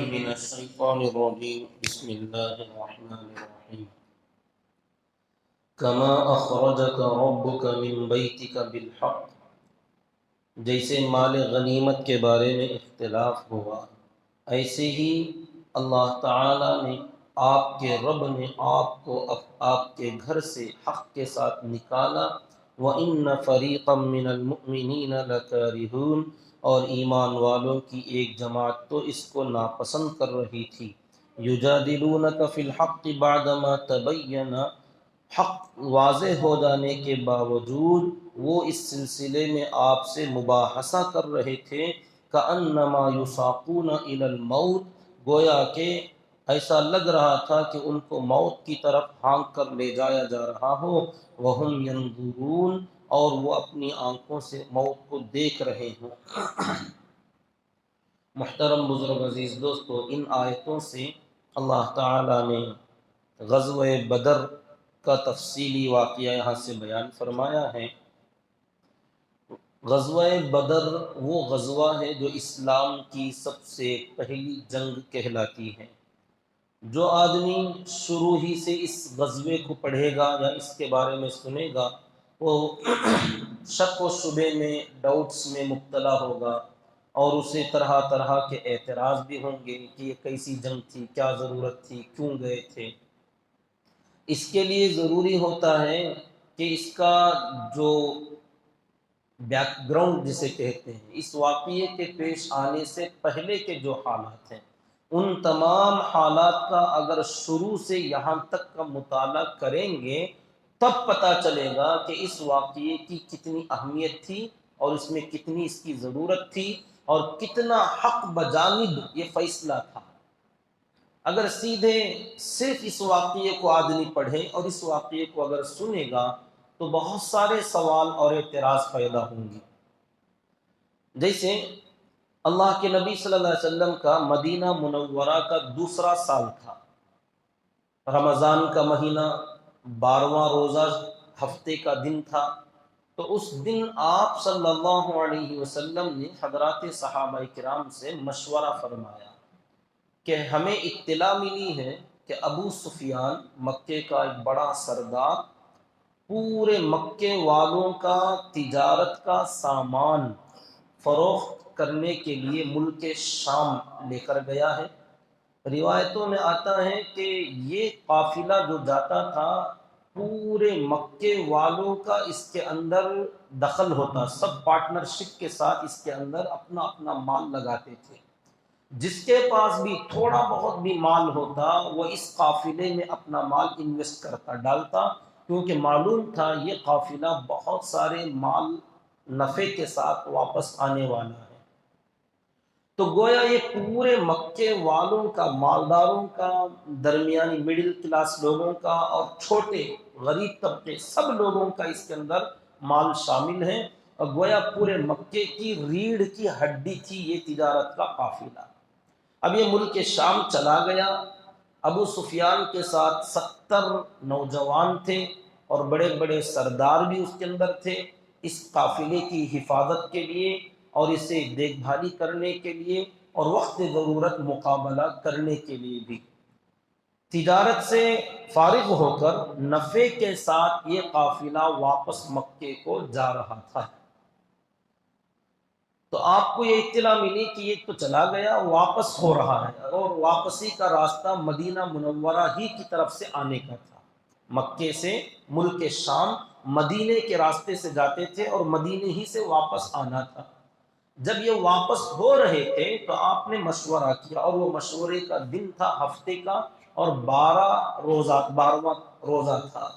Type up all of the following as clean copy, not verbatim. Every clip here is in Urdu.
من الشیطان الرجیم بسم اللہ الرحمن الرحیم کما اخرجک ربک من بیتک بالحق، جیسے مال غنیمت کے بارے میں اختلاف ہوا ایسے ہی اللہ تعالی نے آپ کے رب نے آپ کو آپ کے گھر سے حق کے ساتھ نکالا۔ وَإِنَّ فَرِيقًا مِّنَ الْمُؤْمِنِينَ لَكَارِهُونَ، اور ایمان والوں کی ایک جماعت تو اس کو ناپسند کر رہی تھی۔ يُجَادِلُونَكَ فِي الْحَقِّ بَعْدَمَا تَبَيَّنَ، حق واضح ہو جانے کے باوجود وہ اس سلسلے میں آپ سے مباحثہ کر رہے تھے۔ کأنما یساقون الی الموت، گویا کہ ایسا لگ رہا تھا کہ ان کو موت کی طرف ہانک کر لے جایا جا رہا ہو۔ وہم ینظرون، اور وہ اپنی آنکھوں سے موت کو دیکھ رہے ہوں۔ محترم بزرگ عزیز دوستو، ان آیتوں سے اللہ تعالی نے غزوہ بدر کا تفصیلی واقعہ یہاں سے بیان فرمایا ہے۔ غزوہ بدر وہ غزوہ ہے جو اسلام کی سب سے پہلی جنگ کہلاتی ہے۔ جو آدمی شروع ہی سے اس غزوے کو پڑھے گا یا اس کے بارے میں سنے گا، وہ شک و شبے میں، ڈاؤٹس میں مبتلا ہوگا، اور اسے طرح طرح کے اعتراض بھی ہوں گے کہ یہ کیسی جنگ تھی، کیا ضرورت تھی، کیوں گئے تھے۔ اس کے لیے ضروری ہوتا ہے کہ اس کا جو بیک گراؤنڈ جسے کہتے ہیں، اس واقعے کے پیش آنے سے پہلے کے جو حالات ہیں، ان تمام حالات کا اگر شروع سے یہاں تک کا مطالعہ کریں گے تب پتہ چلے گا کہ اس واقعے کی کتنی اہمیت تھی، اور اس میں کتنی اس کی ضرورت تھی، اور کتنا حق بجانب یہ فیصلہ تھا۔ اگر سیدھے صرف اس واقعے کو آدمی پڑھے اور اس واقعے کو اگر سنے گا تو بہت سارے سوال اور اعتراض پیدا ہوں گے۔ جیسے اللہ کے نبی صلی اللہ علیہ وسلم کا مدینہ منورہ کا دوسرا سال تھا، رمضان کا مہینہ، 12واں روزہ ہفتے کا دن تھا۔ تو اس دن آپ صلی اللہ علیہ وسلم نے حضرات صحابہ کرام سے مشورہ فرمایا کہ ہمیں اطلاع ملی ہے کہ ابو سفیان، مکے کا ایک بڑا سردار، پورے مکے والوں کا تجارت کا سامان فروخت کرنے کے لیے ملک شام لے کر گیا ہے۔ روایتوں میں آتا ہے کہ یہ قافلہ جو جاتا تھا، پورے مکے والوں کا اس کے اندر دخل ہوتا، سب پارٹنرشپ کے ساتھ اس کے اندر اپنا اپنا مال لگاتے تھے۔ جس کے پاس بھی تھوڑا بہت بھی مال ہوتا وہ اس قافلے میں اپنا مال انویسٹ کرتا، ڈالتا، کیونکہ معلوم تھا یہ قافلہ بہت سارے مال نفع کے ساتھ واپس آنے والا ہے۔ تو گویا یہ پورے مکے والوں کا، مالداروں کا، درمیانی مڈل کلاس لوگوں کا، اور چھوٹے غریب طبقے، سب لوگوں کا اس کے اندر مال شامل ہے، اور گویا پورے مکے کی ریڑھ کی ہڈی تھی یہ تجارت کا قافلہ۔ اب یہ ملک شام چلا گیا۔ ابو سفیان کے ساتھ 70 نوجوان تھے، اور بڑے بڑے سردار بھی اس کے اندر تھے، اس قافلے کی حفاظت کے لیے اور اسے دیکھ بھالی کرنے کے لیے اور وقت ضرورت مقابلہ کرنے کے لیے بھی۔ تجارت سے فارغ ہو کر نفع کے ساتھ یہ قافلہ واپس مکے کو جا رہا تھا۔ تو آپ کو یہ اطلاع ملی کہ یہ تو چلا گیا، واپس ہو رہا ہے، اور واپسی کا راستہ مدینہ منورہ ہی کی طرف سے آنے کا تھا۔ مکے سے ملک شام مدینے کے راستے سے جاتے تھے اور مدینے ہی سے واپس آنا تھا۔ جب یہ واپس ہو رہے تھے تو آپ نے مشورہ کیا، اور وہ مشورے کا دن تھا ہفتے کا، اور 12واں روزہ تھا۔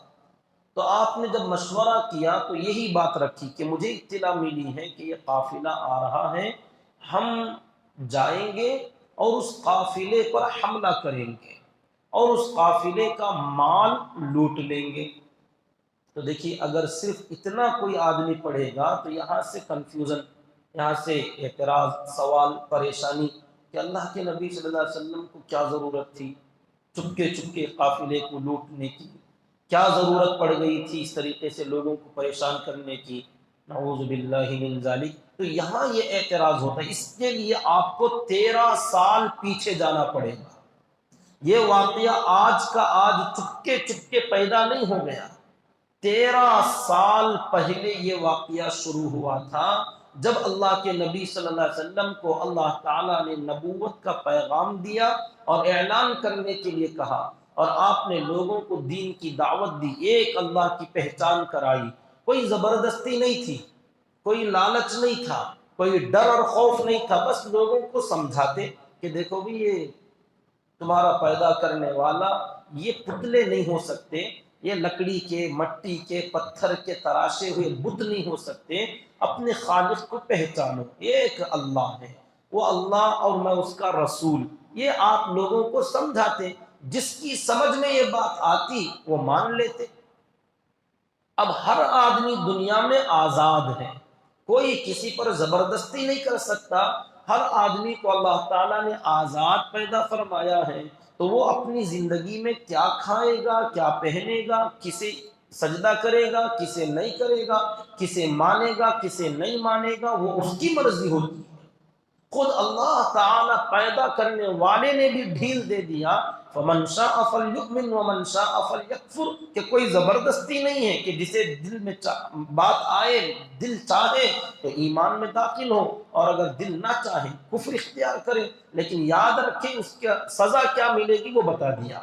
تو آپ نے جب مشورہ کیا تو یہی بات رکھی کہ مجھے اطلاع ملی ہے کہ یہ قافلہ آ رہا ہے، ہم جائیں گے اور اس قافلے پر حملہ کریں گے اور اس قافلے کا مال لوٹ لیں گے۔ تو دیکھیے، اگر صرف اتنا کوئی آدمی پڑھے گا تو یہاں سے کنفیوژن، یہاں سے اعتراض، سوال، پریشانی کہ اللہ کے نبی صلی اللہ علیہ وسلم کو کیا ضرورت تھی چپکے چپکے قافلے کو لوٹنے کی، کیا ضرورت پڑ گئی تھی اس طریقے سے لوگوں کو پریشان کرنے کی۔ نعوذ باللہ من ذالک۔ تو یہاں یہ اعتراض ہوتا ہے، اس کے لیے آپ کو 13 سال پیچھے جانا پڑے گا۔ یہ واقعہ آج کا آج چپکے چپکے پیدا نہیں ہو گیا، 13 سال پہلے یہ واقعہ شروع ہوا تھا، جب اللہ کے نبی صلی اللہ علیہ وسلم کو اللہ تعالیٰ نے نبوت کا پیغام دیا اور اعلان کرنے کے لیے کہا، اور آپ نے لوگوں کو دین کی دعوت دی، ایک اللہ کی پہچان کرائی۔ کوئی زبردستی نہیں تھی، کوئی لالچ نہیں تھا، کوئی ڈر اور خوف نہیں تھا، بس لوگوں کو سمجھاتے کہ دیکھو بھی یہ تمہارا پیدا کرنے والا، یہ پتلے نہیں ہو سکتے، یہ لکڑی کے، مٹی کے، پتھر کے تراشے ہوئے بت نہیں ہو سکتے، اپنے خالق کو پہچانو، ایک اللہ ہے، وہ اللہ اور میں اس کا رسول۔ یہ آپ لوگوں کو سمجھاتے، جس کی سمجھ میں یہ بات آتی وہ مان لیتے۔ اب ہر آدمی دنیا میں آزاد ہے، کوئی کسی پر زبردستی نہیں کر سکتا، ہر آدمی کو اللہ تعالیٰ نے آزاد پیدا فرمایا ہے، تو وہ اپنی زندگی میں کیا کھائے گا، کیا پہنے گا، کسے سجدہ کرے گا، کسے نہیں کرے گا، کسے مانے گا، کسے نہیں مانے گا، وہ اس کی مرضی ہوتی ہے۔ خود اللہ تعالیٰ پیدا کرنے والے نے بھی ڈھیل دے دیا، فَمَنْ شَاءَ فَلْيُؤْمِنْ وَمَنْ شَاءَ فَلْيَكْفُرْ، کہ کوئی زبردستی نہیں ہے کہ جسے دل میں بات آئے، دل چاہے تو ایمان میں داخل ہو، اور اگر دل نہ چاہے کفر اختیار کرے، لیکن یاد رکھیں اس کا سزا کیا ملے گی وہ بتا دیا۔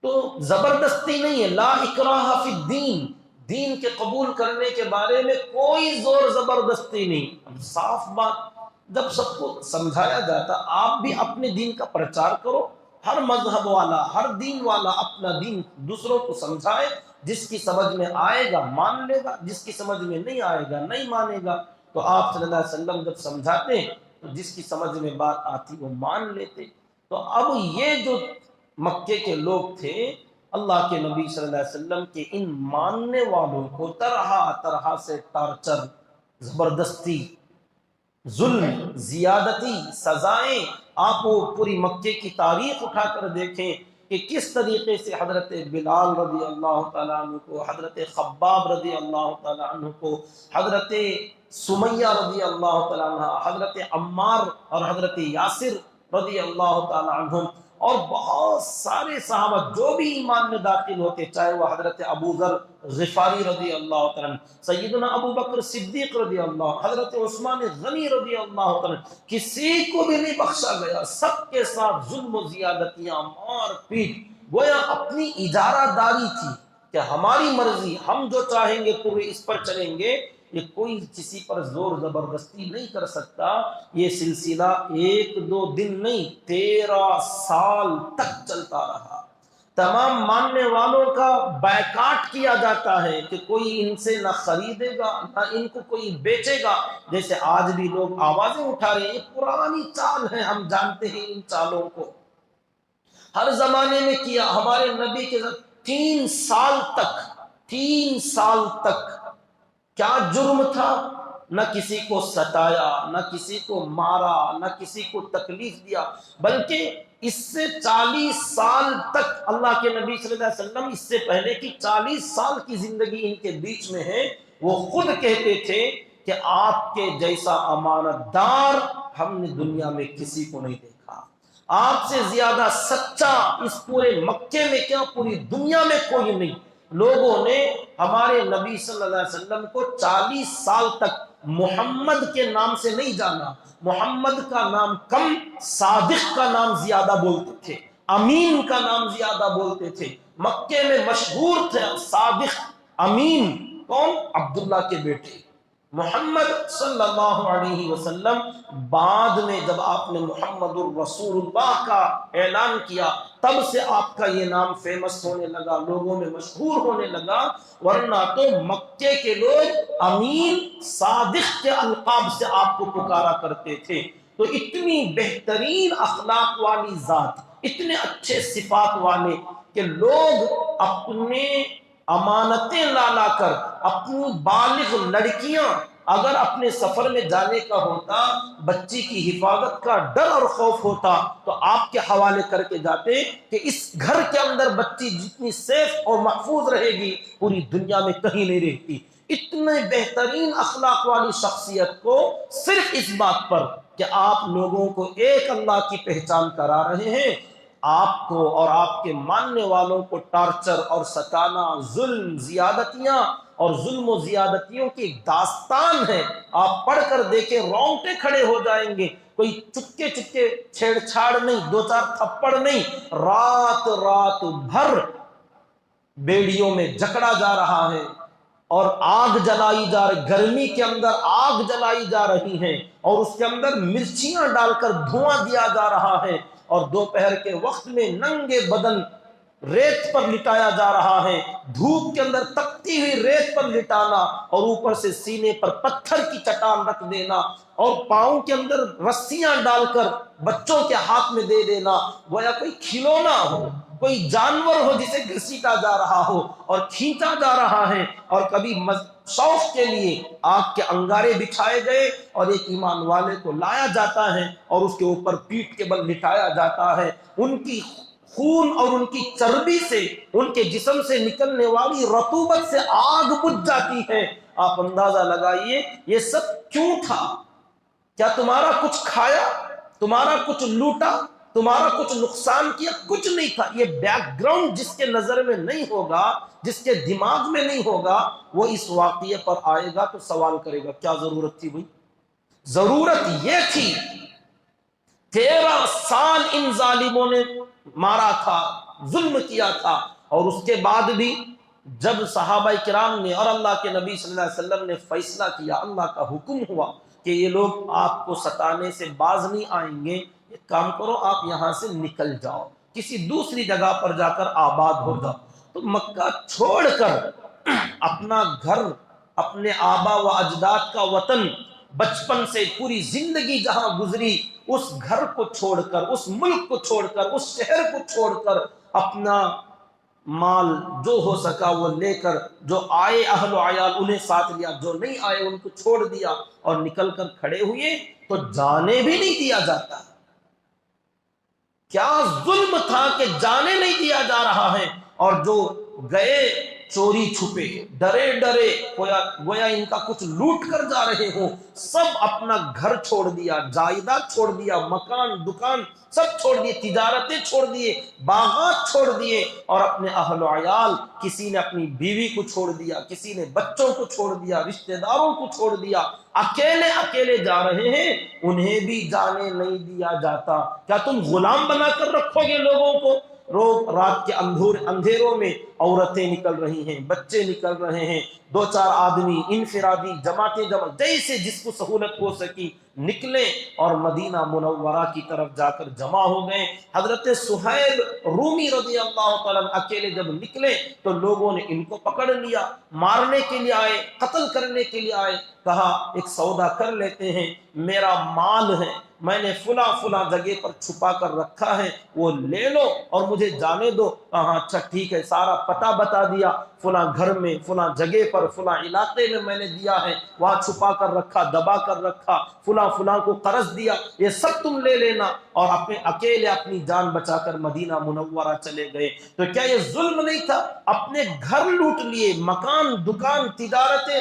تو زبردستی نہیں ہے، لا اکراہ فی الدین، دین کے قبول کرنے کے بارے میں کوئی زور زبردستی نہیں۔ اب صاف بات، جب سب کو سمجھایا جاتا، آپ بھی اپنے دین کا پرچار کرو، ہر مذہب والا، ہر دین والا اپنا دین دوسروں کو سمجھائے، جس کی سمجھ میں آئے گا مان لے گا، جس کی سمجھ میں نہیں آئے گا نہیں مانے گا۔ تو آپ صلی اللہ علیہ وسلم جب سمجھاتے ہیں تو جس کی سمجھ میں بات آتی وہ مان لیتے۔ تو اب یہ جو مکے کے لوگ تھے، اللہ کے نبی صلی اللہ علیہ وسلم کے ان ماننے والوں کو طرح طرح سے ٹارچر، زبردستی، ظلم، زیادتی، سزائیں، آپ وہ پوری مکے کی تاریخ اٹھا کر دیکھیں کہ کس طریقے سے حضرت بلال رضی اللہ تعالیٰ عنہ کو، حضرت خباب رضی اللہ تعالیٰ عنہ کو، حضرت سمیہ رضی اللہ تعالیٰ عنہ، حضرت عمار اور حضرت یاسر رضی اللہ تعالیٰ عنہم، اور بہت سارے صحابہ جو بھی ایمان میں داخل ہوتے، چاہے وہ حضرت ابو ذر غفاری رضی اللہ تعالیٰ عنہ، سیدنا ابو بکر صدیق رضی اللہ، حضرت عثمان غنی رضی اللہ تعالیٰ عنہ، کسی کو بھی نہیں بخشا گیا، سب کے ساتھ ظلم و زیادتیاں، مار پیٹ، گویا اپنی اجارہ داری تھی کہ ہماری مرضی، ہم جو چاہیں گے پورے اس پر چلیں گے، یہ کوئی کسی پر زور زبردستی نہیں کر سکتا۔ یہ سلسلہ ایک دو دن نہیں، 13 سال تک چلتا رہا۔ تمام ماننے والوں کا بائیکاٹ کیا جاتا ہے کہ کوئی ان سے نہ خریدے گا نہ ان کو کوئی بیچے گا، جیسے آج بھی لوگ آوازیں اٹھا رہے ہیں۔ یہ پرانی چال ہے، ہم جانتے ہیں ان چالوں کو، ہر زمانے میں کیا۔ ہمارے نبی کے 3 سال تک، 3 سال تک کیا جرم تھا؟ نہ کسی کو ستایا، نہ کسی کو مارا، نہ کسی کو تکلیف دیا، بلکہ اس سے 40 سال تک اللہ کے نبی صلی اللہ علیہ وسلم، اس سے پہلے کی 40 سال کی زندگی ان کے بیچ میں ہے، وہ خود کہتے تھے کہ آپ کے جیسا امانت دار ہم نے دنیا میں کسی کو نہیں دیکھا، آپ سے زیادہ سچا اس پورے مکے میں کیا پوری دنیا میں کوئی نہیں۔ لوگوں نے ہمارے نبی صلی اللہ علیہ وسلم کو 40 سال تک محمد کے نام سے نہیں جانا، محمد کا نام کم، صادق کا نام زیادہ بولتے تھے، امین کا نام زیادہ بولتے تھے۔ مکے میں مشہور تھے صادق، امین، کون؟ عبداللہ کے بیٹے محمد صلی اللہ علیہ وسلم۔ بعد میں جب آپ نے محمد الرسول اللہ کا اعلان کیا، تب سے آپ کا یہ نام فیمس ہونے لگا، لوگوں میں مشہور ہونے لگا، ورنہ تو مکے کے لوگ امین، صادق کے القاب سے آپ کو پکارا کرتے تھے۔ تو اتنی بہترین اخلاق والی ذات، اتنے اچھے صفات والے کہ لوگ اپنے امانتیں لا کر، اپنی بالغ لڑکیاں اگر اپنے سفر میں جانے کا ہوتا، بچی کی حفاظت کا ڈر اور خوف ہوتا، تو آپ کے حوالے کر کے جاتے کہ اس گھر کے اندر بچی جتنی سیف اور محفوظ رہے گی پوری دنیا میں کہیں نہیں رہتی۔ اتنے بہترین اخلاق والی شخصیت کو صرف اس بات پر کہ آپ لوگوں کو ایک اللہ کی پہچان کرا رہے ہیں، آپ کو اور آپ کے ماننے والوں کو ٹارچر اور ستانا، ظلم، زیادتیاں اور ظلم و زیادتیوں کی ایک داستان ہے۔ آپ پڑھ کر دیکھیں، رونگٹے کھڑے ہو جائیں گے۔ کوئی چپکے چپکے چھیڑ چھاڑ نہیں، دو چار تھپڑ نہیں، رات رات بھر بیڑیوں میں جکڑا جا رہا ہے اور آگ جلائی جا رہی، گرمی کے اندر آگ جلائی جا رہی ہے اور اس کے اندر مرچیاں ڈال کر دھواں دیا جا رہا ہے، اور دوپہر کے وقت میں ننگے بدن ریت پر لٹایا جا رہا ہے، دھوپ کے اندر تپتی ہوئی ریت پر لٹانا اور اوپر سے سینے پر پتھر کی چٹان رکھ دینا اور پاؤں کے اندر رسیاں ڈال کر بچوں کے ہاتھ میں دے دینا، گویا کوئی کھلونا ہو، کوئی جانور ہو جسے گھسیٹا جا رہا ہو اور کھینچا جا رہا ہے۔ اور کبھی شوق کے لیے آگ کے انگارے بچھائے گئے اور ایک ایمان والے کو لایا جاتا ہے اور اس کے اوپر پیٹھ کے بل لٹایا جاتا ہے، ان کی خون اور ان کی چربی سے، ان کے جسم سے نکلنے والی رطوبت سے آگ بجھ جاتی ہے۔ آپ اندازہ لگائیے یہ سب کیوں تھا؟ کیا تمہارا کچھ کھایا، تمہارا کچھ لوٹا، تمہارا کچھ نقصان کیا؟ کچھ نہیں تھا۔ یہ بیک گراؤنڈ جس کے نظر میں نہیں ہوگا، جس کے دماغ میں نہیں ہوگا، وہ اس واقعے پر آئے گا تو سوال کرے گا کیا ضرورت تھی بھائی؟ ضرورت یہ تھی 13 سال ان ظالموں نے مارا تھا، ظلم کیا تھا، اور اس کے بعد بھی جب صحابہ کرام نے اور اللہ کے نبی صلی اللہ علیہ وسلم نے فیصلہ کیا، اللہ کا حکم ہوا کہ یہ لوگ آپ کو ستانے سے باز نہیں آئیں گے، ایک کام کرو آپ یہاں سے نکل جاؤ، کسی دوسری جگہ پر جا کر آباد ہو جاؤ۔ تو مکہ چھوڑ کر اپنا گھر، اپنے آبا و اجداد کا وطن، بچپن سے پوری زندگی جہاں گزری، اس گھر کو چھوڑ کر، اس ملک کو چھوڑ کر، اس شہر کو چھوڑ کر، اپنا مال جو ہو سکا وہ لے کر، جو آئے اہل و عیال انہیں ساتھ لیا، جو نہیں آئے ان کو چھوڑ دیا اور نکل کر کھڑے ہوئے تو جانے بھی نہیں دیا جاتا۔ کیا ظلم تھا کہ جانے نہیں دیا جا رہا ہے، اور جو گئے چوری چھپے، ڈرے ڈرے، گویا ان کا کچھ لوٹ کر جا رہے ہوں، سب اپنا گھر چھوڑ دیا، جائیداد چھوڑ دیا، مکان دکان سب چھوڑ دیے، تجارتیں چھوڑ دیے، باغات چھوڑ دیے، اور اپنے اہل و عیال، کسی نے اپنی بیوی کو چھوڑ دیا، کسی نے بچوں کو چھوڑ دیا، رشتہ داروں کو چھوڑ دیا، اکیلے اکیلے جا رہے ہیں، انہیں بھی جانے نہیں دیا جاتا۔ کیا تم غلام بنا کر رکھو گے لوگوں کو؟ رات کے اندھیروں میں عورتیں نکل رہی ہیں، بچے نکل رہے ہیں، دو چار آدمی انفرادی جماعتیں جیسے جس کو سہولت ہو سکی نکلے اور مدینہ منورہ کی طرف جا کر جمع ہو گئے۔ حضرت سہیل رومی رضی اللہ تعالیٰ اکیلے جب نکلے تو لوگوں نے ان کو پکڑ لیا، مارنے کے لیے آئے، قتل کرنے کے لیے آئے۔ کہا ایک سودا کر لیتے ہیں، میرا مال ہے، میں نے فلاں فلاں جگہ پر چھپا کر رکھا ہے، وہ لے لو اور مجھے جانے دو۔ کہا اچھا ٹھیک ہے، سارا پتہ بتا دیا، فلاں گھر میں، فلاں جگہ پر، فلاں علاقے میں نے دیا ہے، وہاں چھپا کر رکھا، دبا کر رکھا، فلاں فلاں کو قرض دیا، یہ سب تم لے لینا، اور اپنے اکیلے اپنی جان بچا کر مدینہ منورہ چلے گئے۔ تو کیا یہ ظلم نہیں تھا؟ اپنے گھر لوٹ لیے، مکان دکان تجارتیں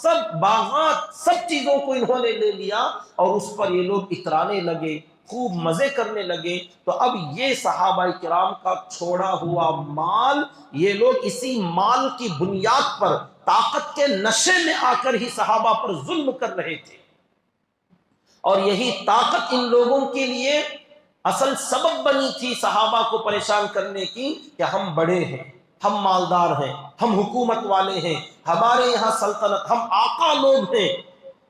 سب باغات سب چیزوں کو انہوں نے لے لیا، اور اس پر یہ لوگ اترانے لگے، خوب مزے کرنے لگے۔ تو اب یہ صحابہ کرام کا چھوڑا ہوا مال، یہ لوگ اسی مال کی بنیاد پر طاقت کے نشے میں آ کر ہی صحابہ پر ظلم کر رہے تھے، اور یہی طاقت ان لوگوں کے لیے اصل سبب بنی تھی صحابہ کو پریشان کرنے کی، کہ ہم بڑے ہیں، ہم مالدار ہیں، ہم حکومت والے ہیں، ہمارے یہاں سلطنت، ہم آقا لوگ ہیں۔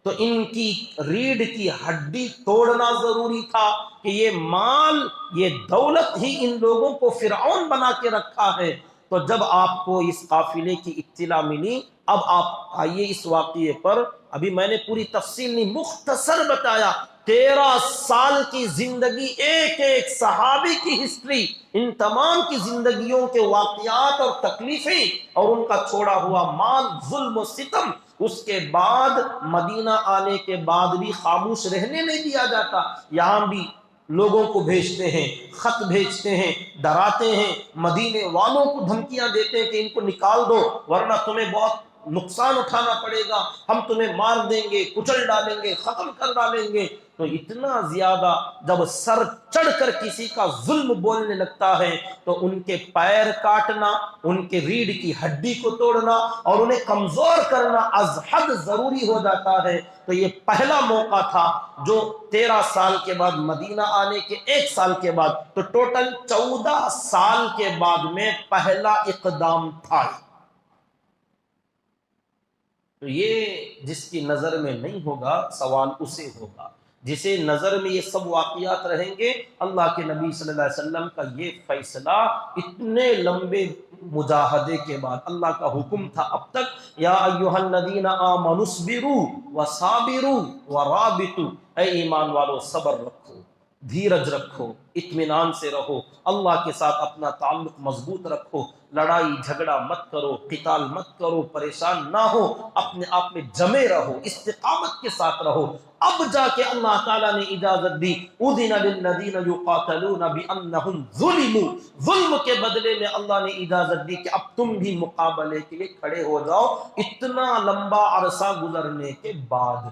تو ان کی ریڑھ کی ہڈی توڑنا ضروری تھا کہ یہ مال، یہ دولت ہی ان لوگوں کو فرعون بنا کے رکھا ہے۔ تو جب آپ کو اس قافلے کی اطلاع ملی، اب آپ آئیے اس واقعے پر، ابھی میں نے پوری تفصیل نہیں، مختصر بتایا، 13 سال کی زندگی، ایک ایک صحابی کی ہسٹری، ان تمام کی زندگیوں کے واقعات اور تکلیفیں اور ان کا چھوڑا ہوا مال، ظلم و ستم۔ اس کے بعد مدینہ آنے کے بعد بھی خاموش رہنے نہیں دیا جاتا، یہاں بھی لوگوں کو بھیجتے ہیں، خط بھیجتے ہیں، ڈراتے ہیں، مدینے والوں کو دھمکیاں دیتے ہیں کہ ان کو نکال دو ورنہ تمہیں بہت نقصان اٹھانا پڑے گا، ہم تمہیں مار دیں گے، کچل ڈالیں گے، ختم کر ڈالیں گے۔ تو اتنا زیادہ جب سر چڑھ کر کسی کا ظلم بولنے لگتا ہے تو ان کے پیر کاٹنا، ان کے ریڑھ کی ہڈی کو توڑنا اور انہیں کمزور کرنا از حد ضروری ہو جاتا ہے۔ تو یہ پہلا موقع تھا جو 13 سال کے بعد مدینہ آنے کے 1 سال کے بعد، تو ٹوٹل 14 سال کے بعد میں پہلا اقدام تھا۔ تو یہ جس کی نظر میں نہیں ہوگا سوال اسے ہوگا، جسے نظر میں یہ سب واقعات رہیں گے۔ اللہ کے نبی صلی اللہ علیہ وسلم کا یہ فیصلہ اتنے لمبے مجاہدے کے بعد، اللہ کا حکم تھا اب تک یا ایھا الذین آمنوا اصبروا وصابروا ورابطوا، اے ایمان والو صبر رکھو، دھیرج رکھو، اطمینان سے رہو، اللہ کے ساتھ اپنا تعلق مضبوط رکھو، لڑائی جھگڑا مت کرو، قتال مت کرو، پریشان نہ ہو، اپنے آپ میں جمے رہو، استقامت کے ساتھ رہو۔ اب جا کے اللہ تعالیٰ نے اجازت دی اذن للذین یقاتلون بانہم ظلموا، ظلم کے بدلے میں اللہ نے اجازت دی کہ اب تم بھی مقابلے کے لیے کھڑے ہو جاؤ، اتنا لمبا عرصہ گزرنے کے بعد۔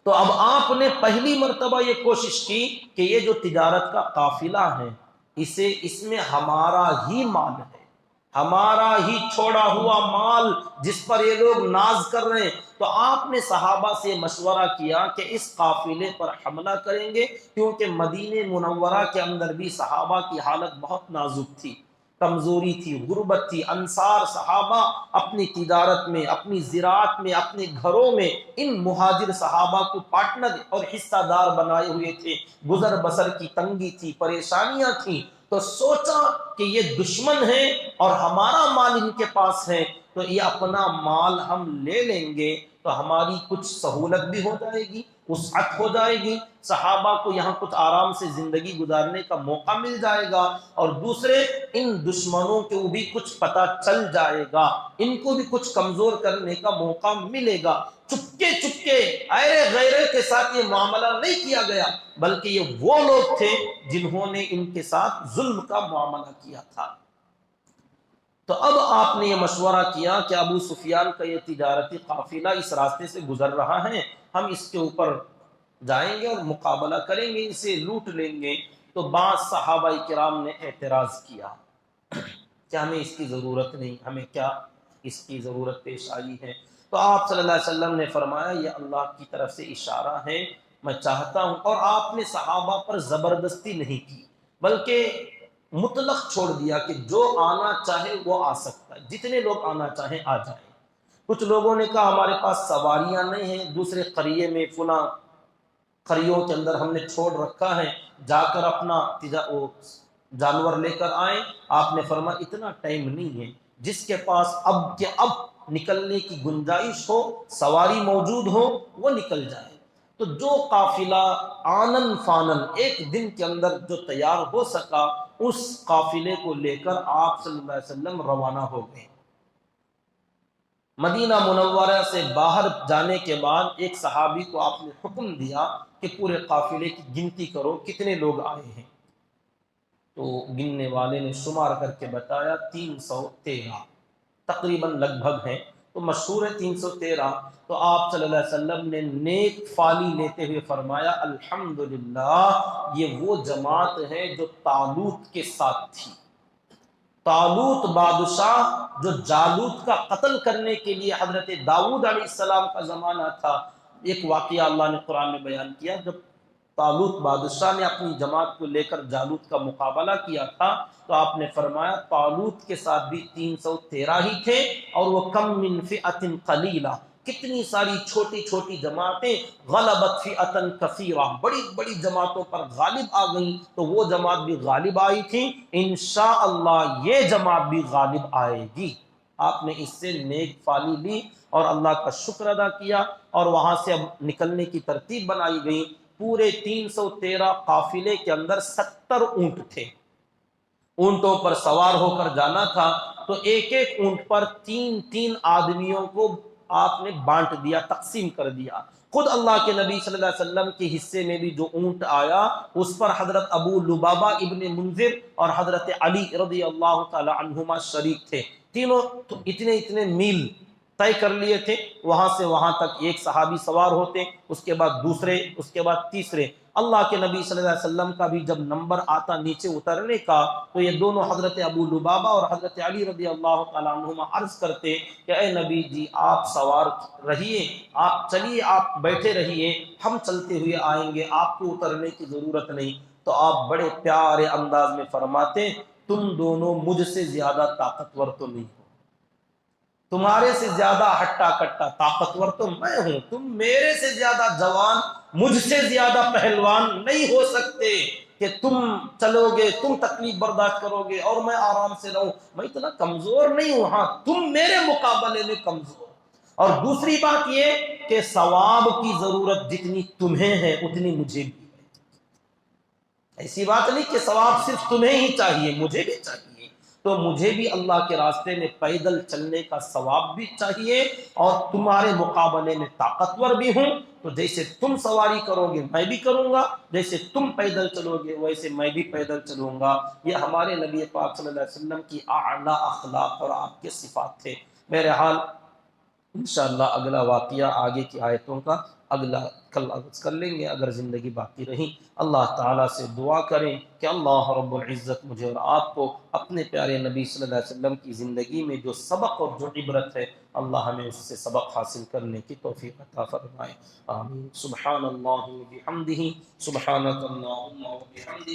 تو اب آپ نے پہلی مرتبہ یہ کوشش کی کہ یہ جو تجارت کا قافلہ ہے اس میں ہمارا ہی مال ہے، ہمارا ہی چھوڑا ہوا مال جس پر یہ لوگ ناز کر رہے ہیں۔ تو آپ نے صحابہ سے مشورہ کیا کہ اس قافلے پر حملہ کریں گے، کیونکہ مدینہ منورہ کے اندر بھی صحابہ کی حالت بہت نازک تھی، کمزوری تھی، غربت تھی۔ انصار صحابہ اپنی تجارت میں، اپنی زراعت میں، اپنے گھروں میں ان مہاجر صحابہ کو پارٹنر اور حصہ دار بنائے ہوئے تھے۔ گزر بسر کی تنگی تھی، پریشانیاں تھیں، تو سوچا کہ یہ دشمن ہے اور ہمارا مال ان کے پاس ہے، تو یہ اپنا مال ہم لے لیں گے تو ہماری کچھ سہولت بھی ہو جائے گی، وسعت ہو جائے گی، صحابہ کو یہاں کچھ آرام سے زندگی گزارنے کا موقع مل جائے گا، اور دوسرے ان دشمنوں کو بھی کچھ پتہ چل جائے گا، ان کو بھی کچھ کمزور کرنے کا موقع ملے گا۔ چپکے چپکے ایرے غیرے کے ساتھ یہ معاملہ نہیں کیا گیا، بلکہ یہ وہ لوگ تھے جنہوں نے ان کے ساتھ ظلم کا معاملہ کیا تھا۔ تو اب آپ نے یہ مشورہ کیا کہ ابو سفیان کا یہ تجارتی قافلہ اس راستے سے گزر رہا ہے، ہم اس کے اوپر جائیں گے اور مقابلہ کریں گے، اسے لوٹ لیں گے۔ تو بعض صحابہ کرام نے اعتراض کیا کہ ہمیں اس کی ضرورت نہیں، ہمیں کیا اس کی ضرورت پیش آئی ہے۔ تو آپ صلی اللہ علیہ وسلم نے فرمایا یہ اللہ کی طرف سے اشارہ ہے، میں چاہتا ہوں، اور آپ نے صحابہ پر زبردستی نہیں کی بلکہ مطلق چھوڑ دیا کہ جو آنا چاہے وہ آ سکتا ہے، جتنے لوگ آنا چاہیں آ جائیں۔ کچھ لوگوں نے کہا ہمارے پاس سواریاں نہیں ہیں، دوسرے قریے میں فلاں قریوں کے اندر ہم نے چھوڑ رکھا ہے، جا کر اپنا جانور لے کر آئیں۔ آپ نے فرمایا اتنا ٹائم نہیں ہے، جس کے پاس اب کے اب نکلنے کی گنجائش ہو، سواری موجود ہو، وہ نکل جائے۔ تو جو قافلہ آنن فانن ایک دن کے اندر جو تیار ہو سکا، اس قافلے کو لے کر آپ صلی اللہ علیہ وسلم روانہ ہو گئے۔ مدینہ منورہ سے باہر جانے کے بعد ایک صحابی کو آپ نے حکم دیا کہ پورے قافلے کی گنتی کرو کتنے لوگ آئے ہیں۔ تو گننے والے نے شمار کر کے بتایا 313 تقریباً لگ بھگ ہیں، تو مشہور ہے 313۔ تو آپ صلی اللہ علیہ وسلم نے نیک فالی لیتے ہوئے فرمایا الحمدللہ یہ وہ جماعت ہے جو طالوت کے ساتھ تھی۔ طالوت بادشاہ جو جالوت کا قتل کرنے کے لیے حضرت داؤد علیہ السلام کا زمانہ تھا، ایک واقعہ اللہ نے قرآن میں بیان کیا، جب طالوت بادشاہ نے اپنی جماعت کو لے کر جالوت کا مقابلہ کیا تھا، تو آپ نے فرمایا طالوت کے ساتھ بھی 313 ہی تھے، اور وہ کم من فئۃ قلیلہ، کتنی ساری چھوٹی چھوٹی جماعتیں غلبت فئۃ کثیرہ، بڑی بڑی جماعتوں پر غالب آ گئیں، تو وہ جماعت بھی غالب آئی تھی، انشاءاللہ یہ جماعت بھی غالب آئے گی۔ آپ نے اس سے نیک فالی لی اور اللہ کا شکر ادا کیا، اور وہاں سے اب نکلنے کی ترتیب بنائی گئی۔ پورے 313 قافلے کے اندر 70 اونٹ تھے، اونٹوں پر سوار ہو کر جانا تھا، تو ایک ایک اونٹ پر 3 آدمیوں کو آپ نے بانٹ دیا، تقسیم کر دیا۔ خود اللہ کے نبی صلی اللہ علیہ وسلم کے حصے میں بھی جو اونٹ آیا اس پر حضرت ابو لبابہ ابن منذر اور حضرت علی رضی اللہ تعالی عنہما شریک تھے، تینوں اتنے میل طے کر لیے تھے، وہاں سے وہاں تک ایک صحابی سوار ہوتے، اس کے بعد دوسرے، اس کے بعد تیسرے۔ اللہ کے نبی صلی اللہ علیہ وسلم کا بھی جب نمبر آتا نیچے اترنے کا تو یہ دونوں حضرت ابو لبابہ اور حضرت علی رضی اللہ تعالیٰ عنہما عرض کرتے کہ اے نبی جی آپ سوار رہیے، آپ چلیے، آپ بیٹھے رہیے، ہم چلتے ہوئے آئیں گے، آپ کو اترنے کی ضرورت نہیں۔ تو آپ بڑے پیارے انداز میں فرماتے تم دونوں مجھ سے زیادہ طاقتور تو نہیں ہو، تمہارے سے زیادہ ہٹا کٹا طاقتور تو میں ہوں، تم میرے سے زیادہ جوان، مجھ سے زیادہ پہلوان نہیں ہو سکتے کہ تم چلو گے، تم تکلیف برداشت کرو گے اور میں آرام سے رہوں، میں اتنا کمزور نہیں ہوں، ہاں تم میرے مقابلے میں کمزور۔ اور دوسری بات یہ کہ ثواب کی ضرورت جتنی تمہیں ہے اتنی مجھے بھی ہے۔ ایسی بات نہیں کہ ثواب صرف تمہیں ہی چاہیے، مجھے بھی چاہیے، تو مجھے بھی اللہ کے راستے میں پیدل چلنے کا ثواب بھی چاہیے اور تمہارے مقابلے میں طاقتور بھی ہوں، تو جیسے تم سواری کرو گے میں بھی کروں گا، جیسے تم پیدل چلو گے ویسے میں بھی پیدل چلوں گا۔ یہ ہمارے نبی پاک صلی اللہ علیہ وسلم کی اعلیٰ اخلاق اور آپ کے صفات تھے۔ بہرحال انشاءاللہ اگلا واقعہ آگے کی آیتوں کا اگلا کل عرض کر لیں گے اگر زندگی باقی رہی۔ اللہ تعالیٰ سے دعا کریں کہ اللہ رب العزت مجھے اور آپ کو اپنے پیارے نبی صلی اللہ علیہ وسلم کی زندگی میں جو سبق اور جو عبرت ہے اللہ ہمیں اس سے سبق حاصل کرنے کی توفیق عطا فرمائے۔ آمین۔ سبحان اللہ و بحمدہ، سبحانک اللہم و بحمدک۔